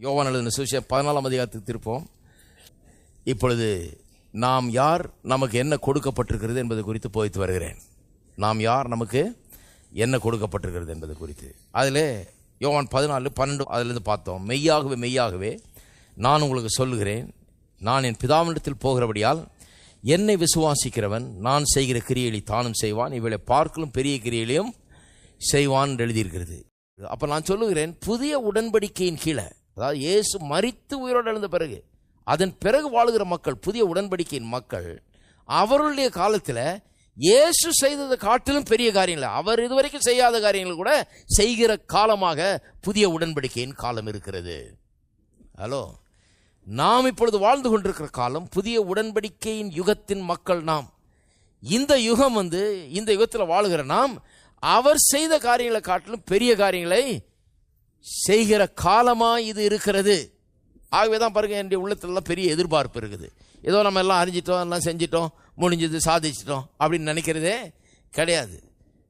யோவான் எழுதின சுவிசேஷம் 14ஆம் அதிகாரத்துக்கு திருப்போம். இப்பொழுது நாம் யார், நமக்கு என்ன கொடுக்கப்பட்டிருக்கிறது என்பது குறித்து போய்த்து வருகிறேன். நாம் யார், நமக்கு என்ன கொடுக்கப்பட்டிருக்கிறது என்பது குறித்து. அதில் யோவான் 14:12 அதிலிருந்து பார்த்தோம். மெய்யாகவே மெய்யாகவே நான் உங்களுக்கு சொல்லுகிறேன், நான் என் பிதாவினிடத்தில் போகிறபடியால் என்னை விசுவாசிக்கிறவன் நான் செய்கிற கிரியைகளை தானும் செய்வான், இவளை பார்க்கலும் பெரிய கிரியைகளையும் செய்வான் என்று எழுதியிருக்கிறது. அப்போ நான் சொல்லுகிறேன், புதிய உடன்படிக்கையின் கீழே, அதாவது இயேசு மரித்து உயிரோடு எழுந்த பிறகு அதன் பிறகு வாழுகிற மக்கள், புதிய உடன்படிக்கையின் மக்கள், அவர்களுடைய காலத்தில் இயேசு செய்ததை காட்டிலும் பெரிய காரியங்களை, அவர் இதுவரைக்கும் செய்யாத காரியங்கள் கூட செய்கிற காலமாக புதிய உடன்படிக்கையின் காலம் இருக்கிறது. ஹலோ, நாம் இப்பொழுது வாழ்ந்து கொண்டிருக்கிற காலம் புதிய உடன்படிக்கையின் யுகத்தின் மக்கள் நாம். இந்த யுகம் இந்த யுகத்தில் வாழுகிற நாம் அவர் செய்த காரியங்களை காட்டிலும் பெரிய காரியங்களை செய்கிற காலமாக இது இருக்கிறது. ஆகவே தான் பாருங்கள், என்னுடைய உள்ளத்திலலாம் பெரிய எதிர்பார்ப்பு இருக்குது. ஏதோ நம்ம எல்லாம் அறிஞ்சிட்டோம், எல்லாம் செஞ்சிட்டோம், முடிஞ்சது, சாதிச்சிட்டோம் அப்படின்னு நினைக்கிறதே கிடையாது.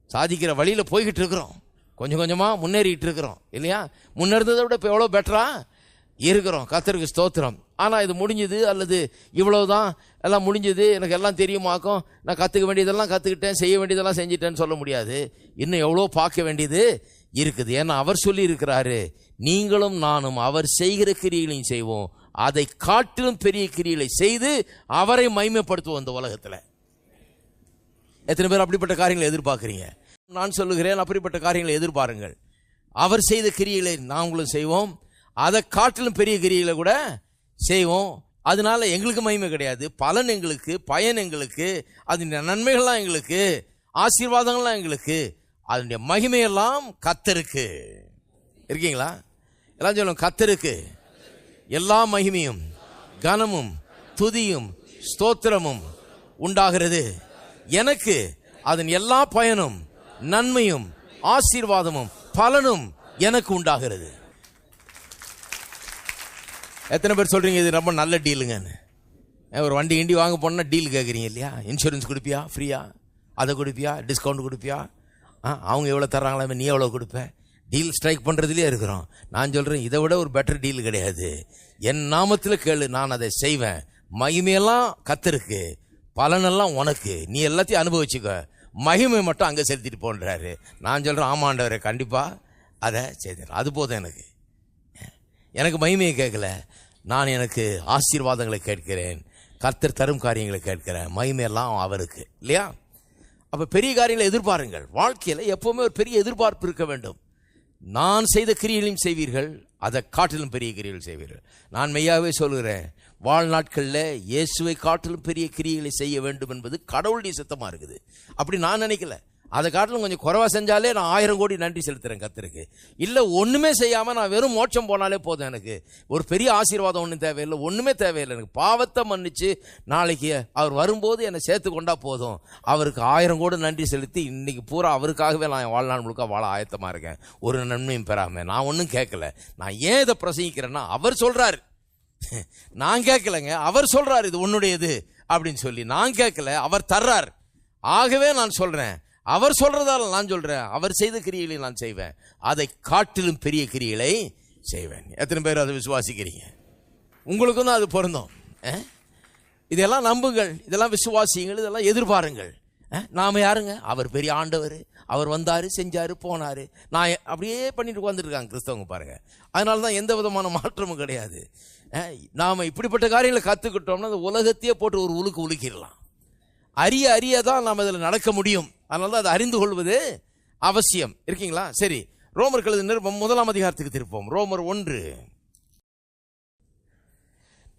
சாதிக்கிற வழியில் போய்கிட்டு இருக்கிறோம், கொஞ்சம் கொஞ்சமாக முன்னேறிக்கிட்டு இருக்கிறோம் இல்லையா? முன்னேறதை விட இப்போ எவ்வளோ பெட்டராக இருக்கிறோம், கர்த்தருக்கு ஸ்தோத்திரம். ஆனால் இது முடிஞ்சது அல்லது இவ்வளவுதான், எல்லாம் முடிஞ்சது, எனக்கு எல்லாம் தெரியுமாக்கும், நான் கற்றுக்க வேண்டியதெல்லாம் கற்றுக்கிட்டேன், செய்ய வேண்டியதெல்லாம் செஞ்சிட்டேன்னு சொல்ல முடியாது. இன்னும் எவ்வளோ பார்க்க வேண்டியது இருக்குது. ஏன்னா அவர் சொல்லி இருக்கிறாரு, நீங்களும் நானும் அவர் செய்கிற கிரியைகளையும் செய்வோம், அதை காட்டிலும் பெரிய கிரியைகளை செய்து அவரை மகிமைப்படுத்துவோம் இந்த உலகத்தில். எத்தனை பேர் அப்படிப்பட்ட காரியங்களை எதிர்பார்க்குறீங்க? நான் சொல்லுகிறேன், அப்படிப்பட்ட காரியங்களை எதிர்பாருங்கள். அவர் செய்த கிரியைகளை நாங்களும் செய்வோம், அதை காட்டிலும் பெரிய கிரியைகளை கூட செய்வோம். அதனால எங்களுக்கு மகிமை கிடையாது, பலன் எங்களுக்கு, பயன் எங்களுக்கு, அதனுடைய நன்மைகள்லாம் எங்களுக்கு, ஆசீர்வாதங்கள்லாம் எங்களுக்கு, அதனுடைய மகிமையெல்லாம் கர்த்தருக்கு. இருக்கீங்களா? எல்லாம் சொல்லுங்க, கர்த்தருக்கு எல்லா மகிமையும் கனமும் துதியும் ஸ்தோத்திரமும் உண்டாகிறது. எனக்கு அதன் எல்லா பயனும் நன்மையும் ஆசீர்வாதமும் பலனும் எனக்கு உண்டாகிறது. எத்தனை பேர் சொல்றீங்க இது ரொம்ப நல்ல டீலுங்கன்னு? ஒரு வண்டி கிண்டி வாங்க போனால் டீல் கேட்குறீங்க இல்லையா? இன்சூரன்ஸ் கொடுப்பியா, ஃப்ரீயா, அதை கொடுப்பியா, டிஸ்கவுண்ட் கொடுப்பியா, அவங்க எவ்வளோ தர்றாங்களா, நீ எவ்வளோ கொடுப்ப, டீல் ஸ்ட்ரைக் பண்ணுறதுலேயே இருக்கிறோம். நான் சொல்கிறேன், இதை விட ஒரு பெட்டர் டீல் கிடையாது. என் நாமத்தில் கேளு, நான் அதை செய்வேன், மகிமையெல்லாம் கர்த்தருக்கு, பலனெல்லாம் உனக்கு, நீ எல்லாத்தையும் அனுபவிச்சுக்க, மகிமை மட்டும் அங்கே செலுத்திட்டு போன்றாரு. நான் சொல்கிறேன், ஆமாண்டவரே, கண்டிப்பாக அதை செய்தேன், அது போதும் எனக்கு. எனக்கு மகிமையை கேட்கல, நான் எனக்கு ஆசீர்வாதங்களை கேட்கிறேன், கர்த்தர் தரும் காரியங்களை கேட்கிறேன், மகிமையெல்லாம் அவருக்கு இல்லையா? அப்போ பெரிய காரியங்களை எதிர்பாருங்கள். வாழ்க்கையில் எப்போவுமே ஒரு பெரிய எதிர்பார்ப்பு இருக்க வேண்டும். நான் செய்த கிரியைகளையும் செய்வீர்கள், அதை காட்டிலும் பெரிய கிரியைகள் செய்வீர்கள். நான் மெய்யாகவே சொல்கிறேன், வாழ்நாட்களில் இயேசுவை காட்டிலும் பெரிய கிரியைகளை செய்ய வேண்டும் என்பது கடவுளுடைய சித்தமாக இருக்குது. அப்படி நான் நினைக்கல. அதை காட்டிலும் கொஞ்சம் குறைவா செஞ்சாலே நான் 1000 கோடி நன்றி செலுத்துறேன் கர்த்தருக்கு. இல்லை ஒன்றுமே செய்யாமல் நான் வெறும் மோட்சம் போனாலே போதும், எனக்கு ஒரு பெரிய ஆசீர்வாதம் ஒன்றும் தேவையில்லை, ஒன்றுமே தேவையில்லை. எனக்கு பாவத்தை மன்னிச்சு நாளைக்கு அவர் வரும்போது என்னை சேர்த்து கொண்டா போதும். அவருக்கு 1000 கோடி நன்றி செலுத்தி இன்னைக்கு பூரா அவருக்காகவே நான் வாழ்நாள் முழுக்க வாழ ஆயத்தமாக இருக்கேன், ஒரு நன்மையும் பெறாமல். நான் ஒன்றும் கேட்கல. நான் ஏன் இதை பிரசங்கிக்கிறேன்னா, அவர் சொல்றாரு, நான் கேட்கலைங்க, அவர் சொல்றாரு இது உன்னுடையது அப்படின்னு சொல்லி. நான் கேட்கல, அவர் தர்றார். ஆகவே நான் சொல்றேன், அவர் சொல்றதால நான் சொல்றேன், அவர் செய்த கிரியைகளை நான் செய்வேன், அதை காட்டிலும் பெரிய கிரியைகளை செய்வேன். எத்தனை பேர் அதை விசுவாசிக்கிறீங்க? உங்களுக்கும் தான் அது பொருந்தும். இதெல்லாம் நம்புங்கள், இதெல்லாம் விசுவாசிங்கள், இதெல்லாம் எதிர்பாருங்கள். நாம யாருங்க? அவர் பெரிய ஆண்டவர், அவர் வந்தாரு, செஞ்சாரு, போனாரு. நான் அப்படியே பண்ணிட்டு உட்காந்துருக்காங்க கிறிஸ்தவங்க பாருங்க. அதனால தான் எந்த விதமான மாற்றமும் கிடையாது. நாம இப்படிப்பட்ட காரியங்களை கற்றுக்கிட்டோம்னா அந்த உலகத்தையே போட்டு ஒரு உலுக்கிடலாம். அறிய அறிய தான் நாம் அதில் நடக்க முடியும். அதனால தான் அதை அறிந்து கொள்வது அவசியம். இருக்கீங்களா? சரி, ரோமர் எழுதின 1ஆம் அதிகாரத்துக்கு திருப்போம். ரோமர் 1.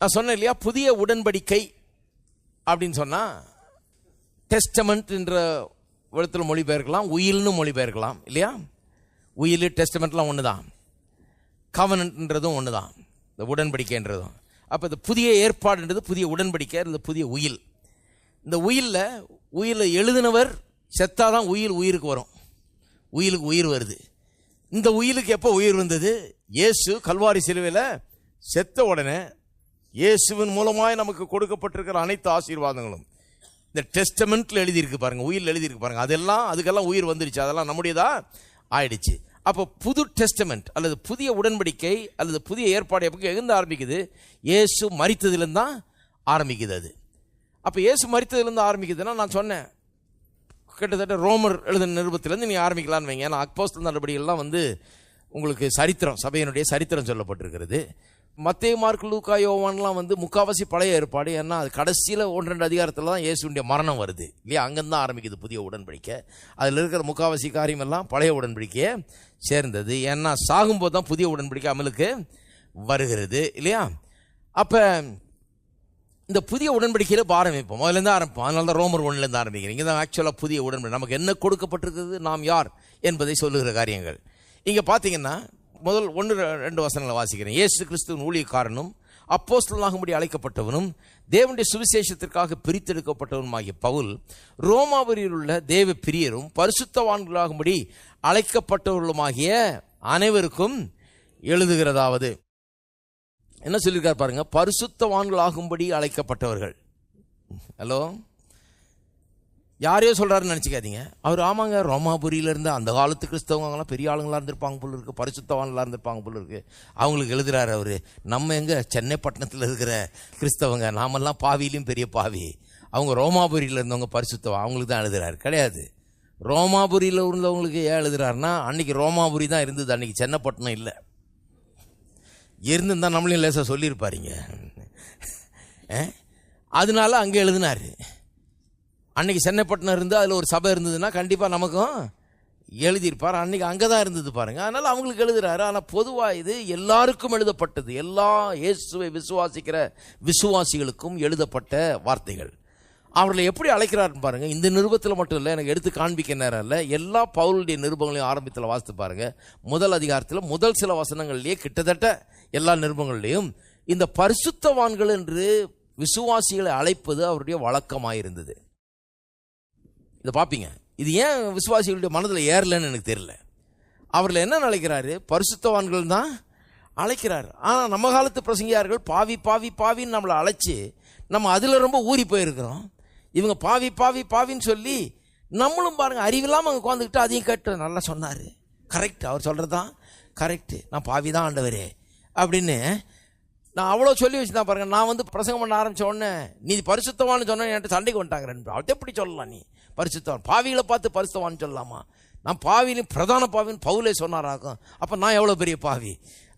நான் சொன்னேன் இல்லையா, புதிய உடன்படிக்கை அப்படின்னு சொன்னா டெஸ்டமெண்ட் என்ற இடத்துல மொழிபெயர்க்கலாம், உயில்னு மொழிபெயர்க்கலாம் இல்லையா? உயில் டெஸ்டமெண்ட்லாம் ஒன்று தான், கவனன்ட்ன்றதும் ஒன்று தான், இந்த உடன்படிக்கைன்றதும். அப்போ இந்த புதிய ஏற்பாடுன்றது புதிய உடன்படிக்கை, இந்த புதிய உயில். இந்த உயிலில் எழுதினவர் செத்தாதான் உயிருக்கு வரும், உயிலுக்கு உயிர் வருது. இந்த உயிலுக்கு எப்போ உயிர் வந்தது? இயேசு கல்வாரி சிலுவையில் செத்த உடனே இயேசுவின் மூலமாய் நமக்கு கொடுக்கப்பட்டிருக்கிற அனைத்து ஆசீர்வாதங்களும் இந்த டெஸ்டமெண்ட்ல எழுதியிருக்கு பாருங்க, உயிரில் எழுதியிருக்கு பாருங்க, அதெல்லாம் அதுக்கெல்லாம் உயிர் வந்துருச்சு, அதெல்லாம் நம்முடையதா ஆயிடுச்சு. அப்போ புது டெஸ்டமெண்ட் அல்லது புதிய உடன்படிக்கை அல்லது புதிய ஏற்பாடு எப்போ எங்கே ஆரம்பிக்குது? இயேசு மரித்ததிலிருந்து தான் ஆரம்பிக்குது. அது அப்போ இயேசு மரித்ததிலிருந்து ஆரம்பிக்குதுன்னா, நான் சொன்னேன் கிட்டத்தட்ட ரோமர் எழுதின நிருபத்திலேருந்து நீங்கள் ஆரம்பிக்கலான்னு வைங்க. ஏன்னா அப்போஸ்தலர் நடவடிக்கைகள்லாம் உங்களுக்கு சரித்திரம், சபையினுடைய சரித்திரம் சொல்லப்பட்டிருக்கிறது. மத்தேயு, மார்க்கு, லூக்கா, யோவான்லாம் முக்காவாசி பழைய ஏற்பாடு. ஏன்னா அது கடைசியில் 1-2 அதிகாரத்தில் தான் இயேசுடைய மரணம் வருது இல்லையா? அங்கேருந்து தான் ஆரம்பிக்குது புதிய உடன்படிக்கை. அதில் இருக்கிற முக்காவாசி காரியமெல்லாம் பழைய உடன்படிக்கையை சேர்ந்தது. ஏன்னா சாகும்போது தான் புதிய உடன்படிக்கை அமலுக்கு வருகிறது இல்லையா? அப்போ இந்த புதிய உடன்படிக்கையில் இப்போ ஆரம்பிப்போம், முதலேருந்து ஆரம்பிப்போம். அதனால தான் ரோமர் 1 ஆரம்பிக்கிறேன். இங்கே தான் ஆக்சுவலாக புதிய உடன்படிக்கை நமக்கு என்ன கொடுக்கப்பட்டிருக்கிறது, நாம் யார் என்பதை சொல்லுகிற காரியங்கள். இங்கே பார்த்தீங்கன்னா முதல் 1-2 வசனங்களை வாசிக்கிறேன். இயேசு கிறிஸ்துவின் ஊழியக்காரனும் அப்போஸ்தலனாகும்படி அழைக்கப்பட்டவனும் தேவனுடைய சுவிசேஷத்திற்காக பிரித்தெடுக்கப்பட்டவனுமாகிய பவுல், ரோமாபுரியில் உள்ள தேவ பிரியரும் பரிசுத்தவான்களாகும்படி அழைக்கப்பட்டவர்களுமாகிய அனைவருக்கும் எழுதுகிறதாவது. என்ன சொல்லியிருக்கார் பாருங்க, பரிசுத்தவான்களாகும்படி அழைக்கப்பட்டவர்கள். ஹலோ, யாரையோ சொல்கிறாருன்னு நினச்சிக்காதீங்க. அவர் ஆமாங்க, ரோமாபுரியில் இருந்து அந்த காலத்து கிறிஸ்தவங்கலாம் பெரிய ஆளுங்களாக இருந்திருப்பாங்க போல இருக்குது, பரிசுத்தவான்களாக இருந்திருப்பாங்க போல இருக்குது, அவங்களுக்கு எழுதுகிறாரு அவர். நம்ம எங்கே சென்னை பட்டணத்தில் இருக்கிற கிறிஸ்தவங்க, நாமெல்லாம் பாவியிலையும் பெரிய பாவி. அவங்க ரோமாபுரியில் இருந்தவங்க பரிசுத்தவா, அவங்களுக்கு தான் எழுதுகிறாரு. கிடையாது. ரோமாபுரியில் இருந்தவங்களுக்கு ஏன் எழுதுகிறாருன்னா, அன்றைக்கி ரோமாபுரி தான் இருந்தது, அன்றைக்கி சென்னைப்பட்டினம் இல்லை. இருந்துருந்தால் நம்மளையும் லேசாக சொல்லியிருப்பாருங்க. அதனால அங்கே எழுதினார். அன்றைக்கி சென்னைப்பட்டினம் இருந்து அதில் ஒரு சபை இருந்ததுன்னா கண்டிப்பாக நமக்கும் எழுதியிருப்பார். அன்றைக்கி அங்கே தான் இருந்தது பாருங்கள். அதனால் அவங்களுக்கு எழுதுகிறாரு. ஆனால் பொதுவாக இது எல்லாருக்கும் எழுதப்பட்டது, எல்லா இயேசுவை விசுவாசிக்கிற விசுவாசிகளுக்கும் எழுதப்பட்ட வார்த்தைகள். அவர்களை எப்படி அழைக்கிறாருன்னு பாருங்கள். இந்த நிருபத்தில் மட்டும் இல்லை, எனக்கு எடுத்து காண்பிக்க நேரம் இல்லை, எல்லா பவுலுடைய நிருபங்களையும் ஆரம்பத்தில் வாசித்து பாருங்கள். முதல் அதிகாரத்தில் முதல் சில வசனங்கள்லேயே கிட்டத்தட்ட எல்லா நிருபங்கள்லேயும் இந்த பரிசுத்தவான்கள் என்று விசுவாசிகளை அழைப்பது அவருடைய வழக்கமாயிருந்தது. இதை பார்ப்பீங்க. இது ஏன் விசுவாசிகளுடைய மனதில் ஏறலன்னு எனக்கு தெரியல. அவர்கள் என்ன அழைக்கிறாரு? பரிசுத்தவான்கள் தான் அழைக்கிறார். ஆனால் நம்ம காலத்து பிரசங்கியார்கள் பாவி பாவி பாவின்னு நம்மளை அழைச்சி நம்ம அதில் ரொம்ப ஊறி போயிருக்கிறோம். இவங்க பாவி பாவி பாவின்னு சொல்லி நம்மளும் பாருங்கள் அறிவில்லாமல் அங்கே உட்காந்துக்கிட்டு அதையும் கேட்டு நல்லா சொன்னார், கரெக்ட், அவர் சொல்கிறது தான் கரெக்டு, நான் பாவி தான் ஆண்டவரே அப்படின்னு நான் அவ்வளோ சொல்லி வச்சுதான் பாருங்கள். நான் பிரசங்கம் பண்ண ஆரம்பித்த உடனே நீ பரிசுத்தவான்னு சொன்ன என்கிட்ட சண்டைக்கு வந்துட்டாங்க ரெண்டு. அவர்கிட்ட எப்படி சொல்லலாம்? நீ பரிசுத்தவான், பாவிகளை பார்த்து பரிசுத்தவான்னு சொல்லலாமா? நான் பாவிலையும் பிரதான பாவின்னு பவுலே சொன்னாராக்கும், அப்போ நான் எவ்வளோ பெரிய பாவி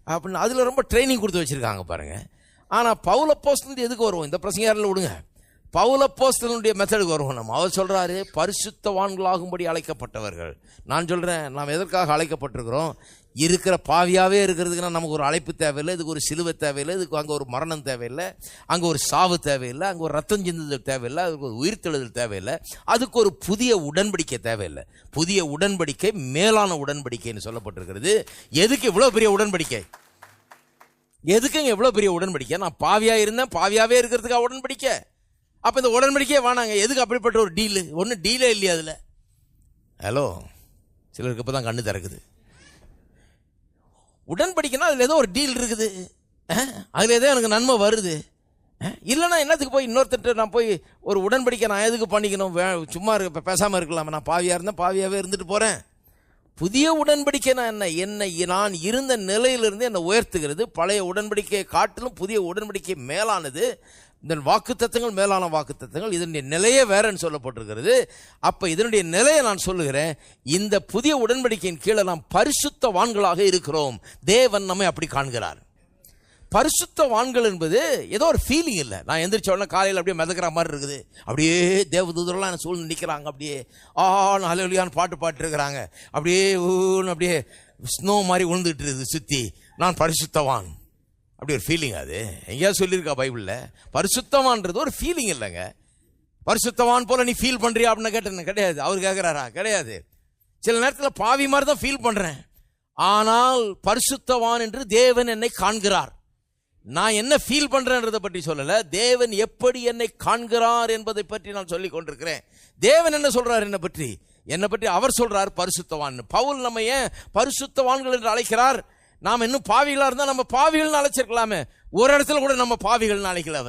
அப்படின்னு அதில் ரொம்ப ட்ரைனிங் கொடுத்து வச்சுருக்காங்க பாருங்கள். ஆனால் பவுல் அப்போஸ்தலன் எதுக்கு வருவோம்? இந்த பிரசங்கியாரில் விடுங்க, பவுல் அப்போஸ்தலனுடைய மெத்தடுக்கு வருவோம் நம்ம. அவர் சொல்கிறாரு பரிசுத்தவான்களாகும்படி அழைக்கப்பட்டவர்கள். நான் சொல்கிறேன், நாம் எதற்காக அழைக்கப்பட்டிருக்கிறோம்? இருக்கிற பாவியாகவே இருக்கிறதுக்குன்னா நமக்கு ஒரு அழைப்பு தேவையில்லை, இதுக்கு ஒரு சிலுவை தேவையில்லை, இதுக்கு அங்கே ஒரு மரணம் தேவையில்லை, அங்கே ஒரு சாவு தேவையில்லை, அங்கே ஒரு ரத்தம் சிந்துதல் தேவையில்லை, அதுக்கு ஒரு உயிர்த்தெழுதல் தேவையில்லை, அதுக்கு ஒரு புதிய உடன்படிக்கை தேவையில்லை. புதிய உடன்படிக்கை மேலான உடன்படிக்கைன்னு சொல்லப்பட்டிருக்கிறது. எதுக்கு இவ்வளோ பெரிய உடன்படிக்கை? எதுக்குங்க எவ்வளோ பெரிய உடன்படிக்கை? நான் பாவியாக இருந்தேன், பாவியாகவே இருக்கிறதுக்காக உடன்படிக்கை. அப்போ இந்த உடன்படிக்கையே வேணாங்க. எதுக்கு அப்படிப்பட்ட ஒரு டீலு? ஒன்றும் டீலே இல்லையா அதில்? ஹலோ, சிலருக்கு இப்போ தான் கண்ணு திறக்குது. உடன்படிக்கைனா அதில் ஏதோ ஒரு டீல் இருக்குது, அதில் ஏதோ எனக்கு நன்மை வருது. இல்லைன்னா என்னத்துக்கு போய் இன்னொருத்தர் நான் போய் ஒரு உடன்படிக்கை நான் எதுக்கு பண்ணிக்கணும்? சும்மா பேசாமல் இருக்கலாமா? நான் பாவியாக இருந்தேன், பாவியாகவே இருந்துட்டு போகிறேன். புதிய உடன்படிக்கைனா என்ன? என்னை நான் இருந்த நிலையிலிருந்து என்னை உயர்த்துகிறது. பழைய உடன்படிக்கையை காட்டிலும் புதிய உடன்படிக்கை மேலானது. இந்த வாக்குத்தத்தங்கள் மேலான வாக்குத்தத்தங்கள், இதனுடைய நிலையே வேறன்னு சொல்லப்பட்டிருக்கிறது. அப்போ இதனுடைய நிலையை நான் சொல்லுகிறேன். இந்த புதிய உடன்படிக்கையின் கீழே நாம் பரிசுத்தவான்களாக இருக்கிறோம். தேவன் நம்மை அப்படி காண்கிறார். பரிசுத்தவான்கள் என்பது ஏதோ ஒரு ஃபீலிங் இல்லை. நான் எந்திரிச்ச உடனே காலையில் அப்படியே மிதக்கிற மாதிரி இருக்குது. அப்படியே தேவதூதரெல்லாம் என்ன சூழ்ந்து நிற்கிறாங்க, அப்படியே ஹல்லேலூயான்னு பாட்டு பாட்டுருக்கிறாங்க, அப்படியே ஊன்னு அப்படியே ஸ்னோ மாதிரி விழுந்துட்டு இருக்குது சுற்றி. நான் பரிசுத்தவான், அப்படி ஒரு ஃபீலிங். அது எங்கேயாவது சொல்லியிருக்கா பைபிளில்? பரிசுத்தவான்றது ஒரு ஃபீலிங் இல்லைங்க. பரிசுத்தவான் போல நீ ஃபீல் பண்ணுறியா அப்படின்னு கேட்டேன். கிடையாது. அவர் கேட்குறாரா? கிடையாது. சில நேரத்தில் பாவி மாதிரி தான் ஃபீல் பண்ணுறேன், ஆனால் பரிசுத்தவான் என்று தேவன் என்னை காண்கிறார். நான் என்ன ஃபீல் பண்ணுறேன்றதை பற்றி சொல்லலை, தேவன் எப்படி என்னை காண்கிறார் என்பதை பற்றி நான் சொல்லி கொண்டிருக்கிறேன். தேவன் என்ன சொல்கிறார் என்னை பற்றி? அவர் சொல்கிறார் பரிசுத்தவான். பவுல் நம்ம ஏன் பரிசுத்தவான்கள் என்று அழைக்கிறார்? நாம் இன்னும் பாவிகளாக இருந்தால் நம்ம பாவிகள்னு அழைச்சிருக்கலாமே. ஒரு இடத்துல கூட நம்ம பாவிகள்னு அழைக்கல.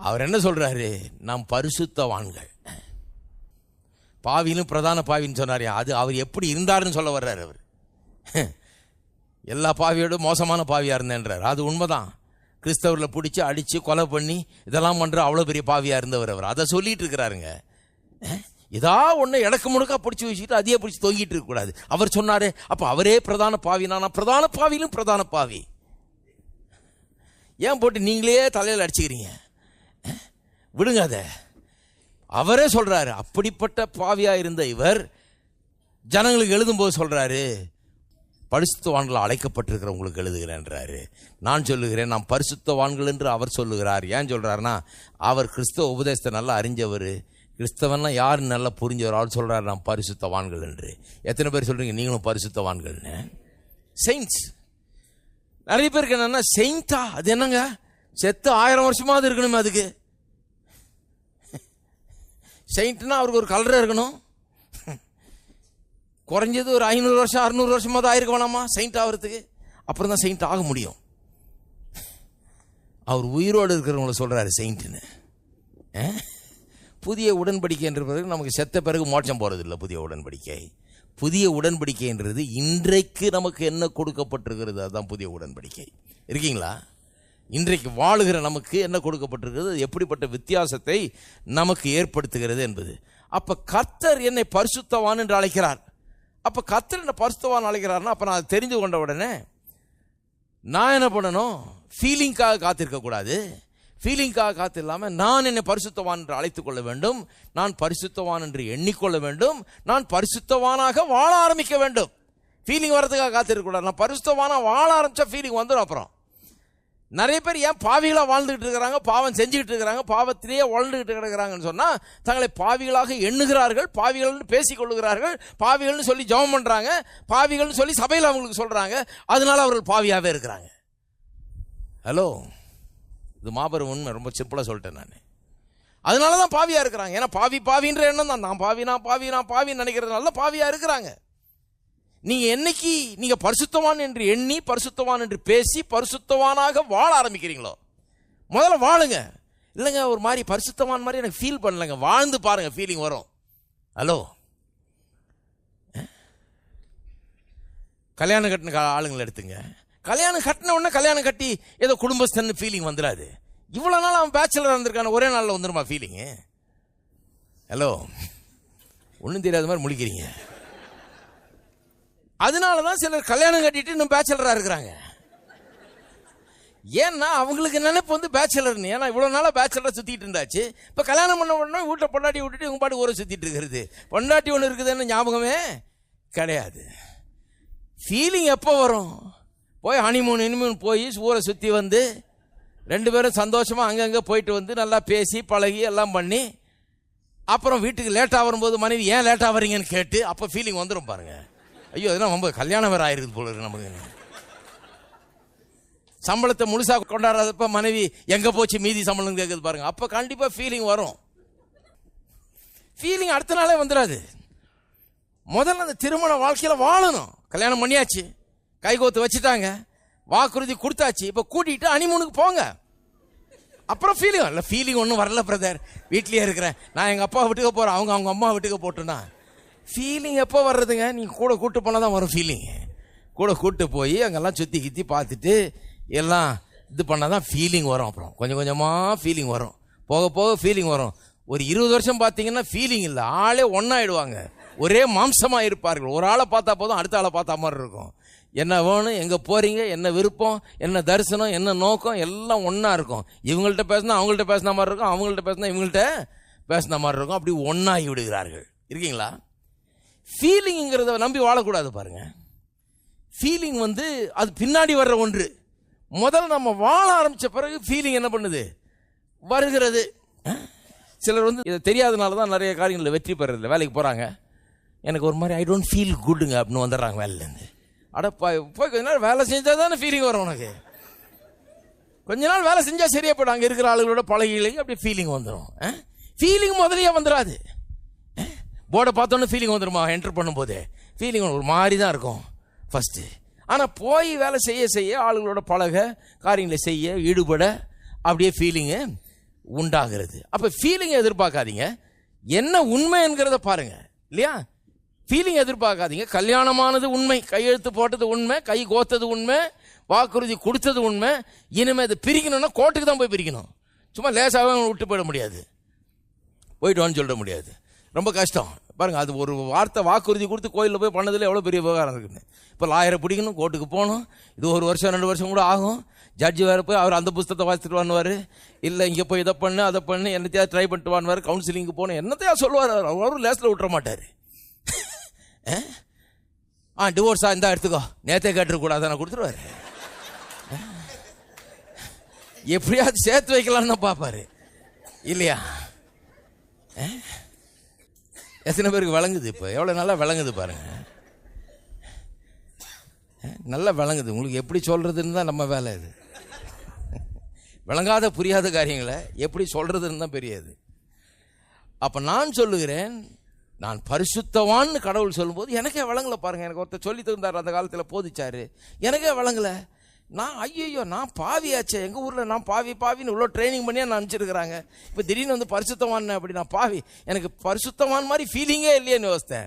அவர் என்ன சொல்றாரு? நாம் பரிசுத்தவான்கள். பாவியிலும் பிரதான பாவின்னு சொன்னார். அது அவர் எப்படி இருந்தாருன்னு சொல்ல வர்றாரு. அவர் எல்லா பாவியோட மோசமான பாவியாக இருந்தேன்றார். அது உண்மைதான். கிறிஸ்தவரில் பிடிச்சி அடித்து கொலை பண்ணி இதெல்லாம் பண்ணுற அவ்வளோ பெரிய பாவியாக இருந்தவர் அவர். அதை சொல்லிட்டு இருக்கிறாருங்க. இதா ஒன்று இடக்கு முடுக்கா பிடிச்சி வச்சுக்கிட்டு அதையே பிடிச்சி தொங்கிட்டு இருக்கக்கூடாது. அவர் சொன்னார், அப்போ அவரே பிரதான பாவி, நான் பிரதான பாவியிலும் பிரதான பாவி. ஏன் போட்டு நீங்களே தலையில் அடிச்சுக்கிறீங்க? விடுங்க அதை. அவரே சொல்றாரு, அப்படிப்பட்ட பாவியா இருந்த இவர் ஜனங்களுக்கு எழுதும்போது சொல்றாரு, பரிசுத்தவான்கள் அழைக்கப்பட்டிருக்கிறவங்களுக்கு எழுதுகிறேன்றாரு. நான் சொல்லுகிறேன், நாம் பரிசுத்தவான்கள் என்று அவர் சொல்லுகிறார். ஏன் சொல்றாருன்னா, அவர் கிறிஸ்தவ உபதேசத்தை நல்லா அறிஞ்சவர், கிறிஸ்தவன்னா யாருன்னு நல்லா புரிஞ்சவர். அவர் சொல்றாரு, நாம் பரிசுத்தவான்கள் என்று. எத்தனை பேர் சொல்றீங்க நீங்களும் பரிசுத்தவான்கள்னு? செயின்ட்ஸ். நிறைய பேருக்கு என்னன்னா, செயின்ட்டா அது என்னங்க, செத்து 1000 வருஷமாவது இருக்கணுமே அதுக்கு. செயின்ட்னா அவருக்கு ஒரு கலரே இருக்கணும். குறைஞ்சது ஒரு 500 வருஷம் 600 வருஷமாவது ஆயிருக்க வேணாமா செயின்ட் ஆகிறதுக்கு? அப்புறம் தான் செயின்ட் ஆக முடியும். அவர் உயிரோடு இருக்கிறவங்கள சொல்றாரு செயின்ட்னு. புதிய உடன்படிக்கை என்ற பிறகு நமக்கு செத்த பிறகு மோட்சம் போறது இல்லை. புதிய உடன்படிக்கை, புதிய உடன்படிக்கை என்றது இன்றைக்கு நமக்கு என்ன கொடுக்கப்பட்டிருக்கிறது, அதுதான் புதிய உடன்படிக்கை. இருக்கீங்களா? இன்றைக்கு வாழுகிற நமக்கு என்ன கொடுக்கப்பட்டிருக்கிறது, எப்படிப்பட்ட வித்தியாசத்தை நமக்கு ஏற்படுத்துகிறது என்பது. அப்ப கர்த்தர் என்னை பரிசுத்தவான் என்று அழைக்கிறார். அப்ப கர்த்தர் என்ன பரிசுத்தவான் அழைக்கிறார்னா, அப்ப நான் தெரிந்து கொண்ட உடனே நான் என்ன பண்ணணும்? ஃபீலிங்காக காத்திருக்க கூடாது. ஃபீலிங்காக காத்து இல்லாமல் நான் என்னை பரிசுத்தவான் என்று அழைத்துக் கொள்ள வேண்டும். நான் பரிசுத்தவான் என்று எண்ணிக்கொள்ள வேண்டும். நான் பரிசுத்தவானாக வாழ ஆரம்பிக்க வேண்டும். ஃபீலிங் வர்றதுக்காக காத்திருக்க கூடாது. நான் பரிசுத்தவானா வாழ ஆரம்பிச்சா ஃபீலிங் வந்துடும். அப்புறம் நிறைய பேர் ஏன் பாவிகளாக வாழ்ந்துகிட்டு இருக்கிறாங்க, பாவம் செஞ்சுக்கிட்டு இருக்கிறாங்க, பாவத்திலேயே வாழ்ந்துகிட்டு கிடக்கிறாங்கன்னு சொன்னால், தங்களை பாவிகளாக எண்ணுகிறார்கள், பாவிகள்னு பேசிக்கொள்ளுகிறார்கள், பாவிகள்னு சொல்லி ஜெபம் பண்ணுறாங்க, பாவிகள்னு சொல்லி சபையில் அவங்களுக்கு சொல்கிறாங்க. அதனால அவர்கள் பாவியாகவே இருக்கிறாங்க. ஹலோ, இது மாபெரும் உண்மை. ரொம்ப சிம்பிளாக சொல்லிட்டேன் நான். அதனால தான் பாவியாக இருக்கிறாங்க. ஏன்னா பாவின்ற எண்ணம் தான். நான் பாவின்னு நினைக்கிறதுனால தான் பாவியாக இருக்கிறாங்க. நீங்க என்னைக்கு நீங்க பரிசுத்தவான் என்று எண்ணி, பரிசுத்தவான் என்று பேசி, பரிசுத்தவானாக வாழ ஆரம்பிக்கிறீங்களோ, முதல்ல வாழுங்க. இல்லைங்க ஒரு மாதிரி பரிசுத்தவான் மாதிரி எனக்கு ஃபீல் பண்ணலங்க, வாழ்ந்து பாருங்க, ஃபீலிங் வரும். ஹலோ, கல்யாணம் கட்டின ஆளுங்களை எடுத்துங்க. கல்யாணம் கட்டின உடனே கல்யாணம் கட்டி ஏதோ குடும்பஸ்தன் ஃபீலிங் வந்துடாது. இவ்வளவு நாள் அவன் பேச்சுலர் இருந்திருக்கான, ஒரே நாளில் வந்துருமா ஃபீலிங்கு? ஹலோ, ஒன்றும் தெரியாத மாதிரி முழிக்கிறீங்க. அதனாலதான் சிலர் கல்யாணம் கட்டிட்டு இன்னும் பேச்சலரா இருக்கிறாங்க. ஏன்னா அவங்களுக்கு நினைப்பு வந்து பேச்சலர்னு. ஏன்னா இவ்வளவு நாளா பேச்சலரா சுத்திட்டு இருந்தாச்சு. இப்ப கல்யாணம் பண்ண உடனே வீட்டை பொண்டாட்டி விட்டுட்டு இவங்க பாட்டு ஊரை சுத்திட்டு இருக்கிறது. பொண்டாட்டி ஒன்று இருக்குதுன்னு ஞாபகமே கிடையாது. ஃபீலிங் எப்போ வரும்? போய் ஹனிமூன் போய் ஊரை சுத்தி வந்து 2 பேரும் சந்தோஷமா அங்கங்க போயிட்டு வந்து நல்லா பேசி பழகி எல்லாம் பண்ணி, அப்புறம் வீட்டுக்கு லேட்டா வரும்போது மனைவி ஏன் லேட்டா வரீங்கன்னு கேட்டு அப்ப ஃபீலிங் வந்துடும் பாருங்க. ஐயோ, அதெல்லாம் ரொம்ப கல்யாணம் வேற ஆயிருக்குது போல இருக்கு நமக்கு. சம்பளத்தை முழுசா கொண்டாடுறப்ப மனைவி எங்க போச்சு மீதி சம்பளம் கேட்குது பாருங்க. அப்ப கண்டிப்பா ஃபீலிங் வரும். ஃபீலிங் அடுத்த நாளே வந்துடாது. முதல்ல அந்த திருமண வாழ்க்கையில வாழணும். கல்யாணம் பண்ணியாச்சு, கைகோத்து வச்சுட்டாங்க, வாக்குறுதி கொடுத்தாச்சு, இப்ப கூட்டிட்டு ஹனிமூனுக்கு போங்க. அப்புறம் ஃபீலிங் இல்லை. ஃபீலிங் ஒன்றும் வரல பிரதர், வீட்லயே இருக்கிறேன், நான் எங்க அப்பா வீட்டுக்கு போறேன், அவங்க அம்மா வீட்டுக்கு போட்டோன்னா ஃபீலிங் எப்போ வர்றதுங்க? நீங்கள் கூட கூட்டு போனால் தான் வரும் ஃபீலிங். கூட கூட்டு போய் அங்கெல்லாம் சுற்றி கித்தி பார்த்துட்டு எல்லாம் இது பண்ணால் தான் ஃபீலிங் வரும். அப்புறம் கொஞ்சம் கொஞ்சமாக ஃபீலிங் வரும், போக போக ஃபீலிங் வரும். ஒரு 20 வருஷம் பார்த்தீங்கன்னா ஃபீலிங் இல்லை, ஆளே ஒன்றாயிடுவாங்க, ஒரே மாம்சமாக இருப்பார்கள். ஒரு ஆளை பார்த்தா போதும் அடுத்த ஆளை பார்த்தா மாதிரி இருக்கும். என்ன வேணும், எங்கே போகிறீங்க, என்ன விருப்பம், என்ன தரிசனம், என்ன நோக்கம், எல்லாம் ஒன்றா இருக்கும். இவங்கள்ட்ட பேசினா அவங்கள்ட்ட பேசின மாதிரி இருக்கும், அவங்கள்ட்ட பேசினா இவங்கள்ட்ட பேசின மாதிரி இருக்கும். அப்படி ஒன்றாகி விடுகிறார்கள். இருக்கீங்களா? ஃபீலிங்கிறத நம்பி வாழக்கூடாது பாருங்க. ஃபீலிங் வந்து அது பின்னாடி வர்ற ஒன்று. முதல்ல நம்ம வாழ ஆரம்பிச்ச பிறகு ஃபீலிங் என்ன பண்ணுது, வருகிறது. சிலர் வந்து இதை தெரியாதனால தான் நிறைய காரியங்களில் வெற்றி பெறதில்லை. வேலைக்கு போகிறாங்க, எனக்கு ஒரு மாதிரி ஐ டோன்ட் ஃபீல் குட்டுங்க அப்படின்னு வந்துடுறாங்க வேலையிலேருந்து. போய் கொஞ்ச நாள் வேலை செஞ்சால் தானே ஃபீலிங் வரும் உனக்கு. கொஞ்ச நாள் வேலை செஞ்சால் சரியா போய்டும். அங்கே இருக்கிற ஆளுகளோட பழகிலையும் அப்படி ஃபீலிங் வந்துடும். ஃபீலிங் முதலையே வந்துடாது. போர்டை பார்த்தோன்னு ஃபீலிங் வந்துடுமா? என்டர் பண்ணும்போதே ஃபீலிங் ஒரு மாதிரி தான் இருக்கும் ஃபஸ்ட்டு. ஆனால் போய் வேலை செய்ய செய்ய ஆளுகளோட பழக, காரியங்களை செய்ய ஈடுபட அப்படியே ஃபீலிங்கு உண்டாகிறது. அப்போ ஃபீலிங்கை எதிர்பார்க்காதீங்க, என்ன உண்மை என்கிறத பாருங்க. இல்லையா? ஃபீலிங் எதிர்பார்க்காதீங்க. கல்யாணமானது உண்மை, கையெழுத்து போட்டது உண்மை, கை கோத்தது உண்மை, வாக்குறுதி கொடுத்தது உண்மை. இனிமேல் அது பிரிக்கணும்னா கோர்ட்டுக்கு தான் போய் பிரிக்கணும். சும்மா லேசாகவே விட்டு போயிட முடியாது, போயிட்டு வான்னு சொல்ல முடியாது. ரொம்ப கஷ்டம் பாருங்க. அது ஒரு வார்த்தை வாக்குறுதி கொடுத்து கோயிலில் போய் பண்ணதில் எவ்வளோ பெரிய விவகாரம் இருக்குன்னு. இப்போ லாயரை பிடிக்கணும், கோர்ட்டுக்கு போகணும். இது 1 வருஷம் 2 வருஷம் கூட ஆகும். ஜட்ஜி வேறு போய் அவர் அந்த புத்தகத்தை வாசித்துட்டு வாங்குவார். இல்லை இங்கே போய் இதை பண்ணு அதை பண்ணு, என்னத்தையா ட்ரை பண்ணிட்டு வாங்குவார். கவுன்சிலிங்கு போகணும், என்னத்தையா சொல்லுவார். அவரும் லேஸில் விட்டுற மாட்டார். டிவோர்ஸா இருந்தா எடுத்துக்கோ, நேற்றே கேட்டுருக்கூடாது, நான் கொடுத்துருவாரு. எப்படியாவது சேர்த்து வைக்கலான்னு தான் பார்ப்பாரு, இல்லையா? எத்தனை பேருக்கு விளங்குது? இப்போ எவ்வளோ நல்லா விளங்குது பாருங்க, நல்லா விளங்குது. உங்களுக்கு எப்படி சொல்றதுன்னு தான் நம்ம வேலை. இது விளங்காத புரியாத காரியங்களை எப்படி சொல்றதுன்னு தான் பெரியது. அப்போ நான் சொல்லுகிறேன், நான் பரிசுத்தவான்னு கடவுள் சொல்லும்போது எனக்கே விளங்கலை பாருங்க. எனக்கு ஒருத்தர் சொல்லி தந்தார், அந்த காலத்தில் போதிச்சாரு, எனக்கே விளங்கலை. நான் ஐயோ நான் பாவியாச்சே, எங்கள் ஊரில் நான் பாவின்னு இவ்வளோ ட்ரைனிங் பண்ணியே நான் அனுப்பிச்சிருக்கிறாங்க. இப்போ திடீர்னு வந்து பரிசுத்தவான் அப்படி நான் பாவி, எனக்கு பரிசுத்தவான் மாதிரி ஃபீலிங்கே இல்லையேன்னு யோசித்தேன்.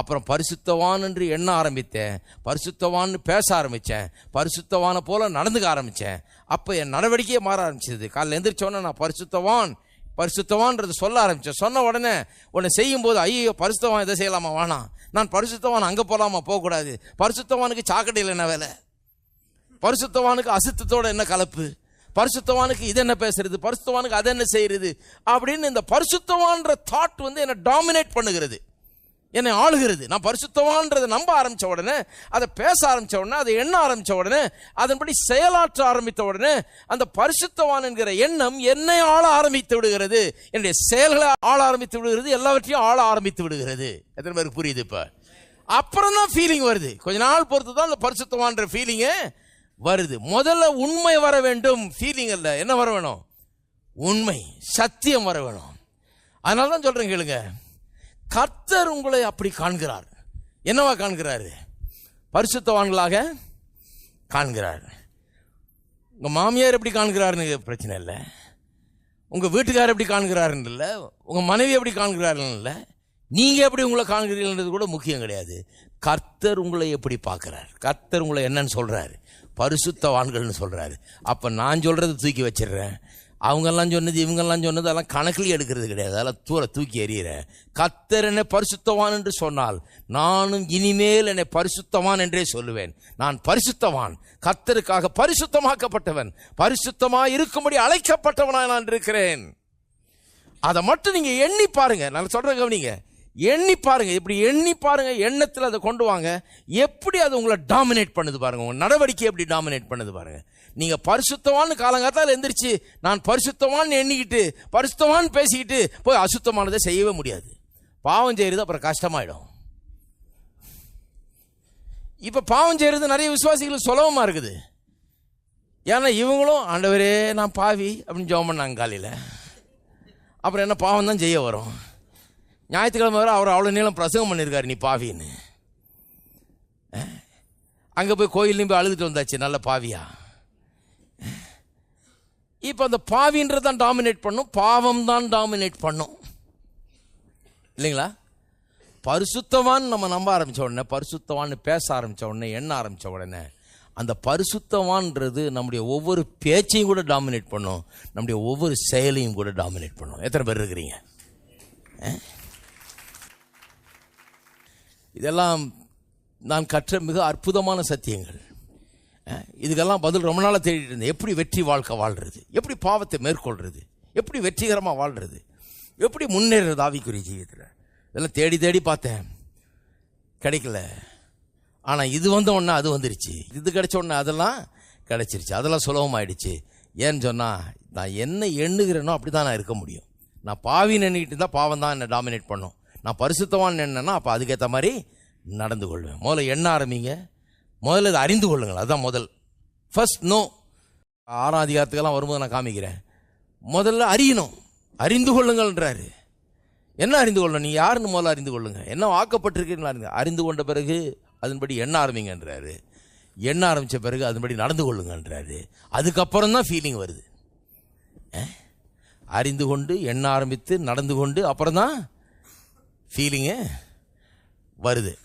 அப்புறம் பரிசுத்தவான் என்று எண்ண ஆரம்பித்தேன், பரிசுத்தவான்னு பேச ஆரம்பித்தேன், பரிசுத்தவானை போல நடந்துக்க ஆரம்பித்தேன். அப்போ என் நடவடிக்கையே மாற ஆரம்பிச்சது. காலையில் எந்திரிச்சோன்னே நான் பரிசுத்தவான்றது சொல்ல ஆரம்பித்தேன். சொன்ன உடனே செய்யும்போது ஐயோ பரிசுத்தவான் இதை செய்யலாமா, வேணாம். நான் பரிசுத்தவான் அங்கே போகலாமா, போகக்கூடாது. பரிசுத்தவானுக்கு சாக்கடையில் என்ன வேலை, பரிசுத்தவானுக்கு அசுத்தத்தோட என்ன கலப்பு, பரிசுத்தவானுக்கு இது என்ன பேசுறது, பரிசுத்தவானுக்கு அதை என்ன செய்யறது அப்படின்னு இந்த பரிசுத்தவான்ற தாட் என்னை டாமினேட் பண்ணுகிறது, என்னை ஆளுகிறது. நான் பரிசுத்தவான்றதை நம்ப ஆரம்பிச்ச உடனே, அதை பேச ஆரம்பிச்ச உடனே, அதை எண்ண ஆரம்பிச்ச உடனே, அதன்படி செயலாற்ற ஆரம்பித்த உடனே அந்த பரிசுத்தவான் என்கிற எண்ணம் என்னை ஆள ஆரம்பித்து விடுகிறது, என்னுடைய செயல்களை ஆள ஆரம்பித்து விடுகிறது, எல்லாவற்றையும் ஆள ஆரம்பித்து விடுகிறது. எத்தனை பேருக்கு புரியுது? இப்ப அப்புறம் தான் ஃபீலிங் வருது. கொஞ்ச நாள் பொறுத்து தான் அந்த பரிசுத்தவான்ற ஃபீலிங்கே வருது. முதல்ல உண்மை வர வேண்டும், ஃபீலிங் அல்ல. என்ன வர வேணும்? உண்மை, சத்தியம் வர வேணும். அதனால தான் சொல்றேன் கேளுங்க, கர்த்தர் உங்களை அப்படி காண்கிறார். என்னவா காண்கிறாரு? பரிசுத்தவான்களாக காண்கிறார். உங்க மாமியார் எப்படி காண்கிறாருன்னு பிரச்சனை இல்லை, உங்க வீட்டுக்காரர் எப்படி காண்கிறாருன்னு இல்லை, உங்க மனைவி எப்படி காண்கிறாருன்னு இல்லை, நீங்க எப்படி உங்களை காண்கிறீங்கன்றது கூட முக்கியம் கிடையாது. கர்த்தர் உங்களை எப்படி பார்க்கிறார், கர்த்தர் உங்களை என்னன்னு சொல்றாரு, பரிசுத்தவான்கள்னு சொல்றாரு. அப்ப நான் சொல்றது தூக்கி வச்சிடுறேன், அவங்கெல்லாம் சொன்னது இவங்கெல்லாம் சொன்னது அதெல்லாம் கணக்கில் எடுக்கிறது கிடையாது, அதெல்லாம் தூக்கி எறிகிறேன். கர்த்தர் என்னை பரிசுத்தவான் என்று சொன்னால் நானும் இனிமேல் என்னை பரிசுத்தவான் என்றே சொல்லுவேன். நான் பரிசுத்தவான், கர்த்தருக்காக பரிசுத்தமாக்கப்பட்டவன், பரிசுத்தமாக இருக்கும்படி அழைக்கப்பட்டவனாக நான் இருக்கிறேன். அதை மட்டும் நீங்க எண்ணி பாருங்க. நான் சொல்றேன் கவனிங்க, எண்ணி பாருங்க. இப்படி எண்ணி பாருங்க, எண்ணத்தில் அதை கொண்டு வாங்க. எப்படி அது உங்களை டாமினேட் பண்ணுது பாருங்க, உங்க நடவடிக்கை எப்படி டாமினேட் பண்ணுது பாருங்க. நீங்க பரிசுத்தவான்னு காலங்காத்தால் எந்திரிச்சு நான் பரிசுத்தவான் எண்ணிக்கிட்டு பரிசுத்தவான் பேசிக்கிட்டு போய் அசுத்தமானதை செய்யவே முடியாது. பாவம் செய்யறது அப்புறம் கஷ்டமாயிடும். இப்ப பாவம் செய்யறது நிறைய விசுவாசிகளுக்கு சுலபமா இருக்குது. ஏன்னா இவங்களும் ஆண்டவரே நான் பாவி அப்படின்னு ஜெபம் பண்ணாங்க காலையில், அப்புறம் என்ன பாவம் தான் செய்ய வரும். ஞாயிற்றுக்கிழமை வர அவர் அவ்வளோ நீளம் பிரசங்கம் பண்ணியிருக்காரு நீ பாவின்னு. அங்கே போய் கோயிலையும் போய் அழுதுட்டு வந்தாச்சு, நல்ல பாவியா. இப்போ அந்த பாவின்றதான் டாமினேட் பண்ணும், பாவம் தான் டாமினேட் பண்ணும், இல்லைங்களா? பரிசுத்தவான் நம்ம நம்ப ஆரம்பித்த உடனே, பரிசுத்தவான்னு பேச ஆரம்பித்த உடனே, எண்ண ஆரம்பித்த உடனே, அந்த பரிசுத்தவான்றது நம்முடைய ஒவ்வொரு பேச்சையும் கூட டாமினேட் பண்ணும், நம்முடைய ஒவ்வொரு செயலையும் கூட டாமினேட் பண்ணும். எத்தனை பேர் இருக்கிறீங்க? இதெல்லாம் நான் கற்ற மிக அற்புதமான சத்தியங்கள். இதுக்கெல்லாம் பதில் ரொம்ப நாளாக தேடிட்டு இருந்தேன். எப்படி வெற்றி வாழ்க்கை வாழ்றது, எப்படி பாவத்தை மேற்கொள்றது, எப்படி வெற்றிகரமாக வாழ்றது, எப்படி முன்னேறது ஆவிக்குரிய ஜீவியத்தில், இதெல்லாம் தேடி தேடி பார்த்தேன், கிடைக்கல. ஆனால் இது வந்த உடனே அது வந்துருச்சு, இது கிடைச்ச உடனே அதெல்லாம் கிடைச்சிருச்சு, அதெல்லாம் சுலபமாயிடுச்சு. ஏன்னு சொன்னால் நான் என்ன எண்ணுகிறேனோ அப்படி தான் நான் இருக்க முடியும். நான் பாவின்னு எண்ணிக்கிட்டு இருந்தால் பாவம் தான் என்னை டாமினேட் பண்ணும். நான் பரிசுத்தவான் என்னன்னா அப்போ அதுக்கேற்ற மாதிரி நடந்து கொள்வேன். முதல்ல எண்ண ஆரம்பிங்க, முதல்ல இதை அறிந்து கொள்ளுங்கள். அதுதான் முதல் ஃபர்ஸ்ட். நோ 6ஆம் அதிகாரத்துக்கெல்லாம் வரும்போது நான் காமிக்கிறேன். முதல்ல அறியணும், அறிந்து கொள்ளுங்கள்ன்றாரு. என்ன அறிந்து கொள்ளணும்? நீங்கள் யாருன்னு முதல்ல அறிந்து கொள்ளுங்க, என்ன வாக்கப்பட்டிருக்கீங்களா அறிந்து கொண்ட பிறகு அதன்படி எண்ண ஆரம்பிங்கன்றாரு. எண்ண ஆரம்பித்த பிறகு அதன்படி நடந்து கொள்ளுங்கன்றாரு. அதுக்கப்புறம் தான் ஃபீலிங் வருது. அறிந்து கொண்டு எண்ண ஆரம்பித்து நடந்து கொண்டு அப்புறம் தான் ஃபீலிங்கு வருது.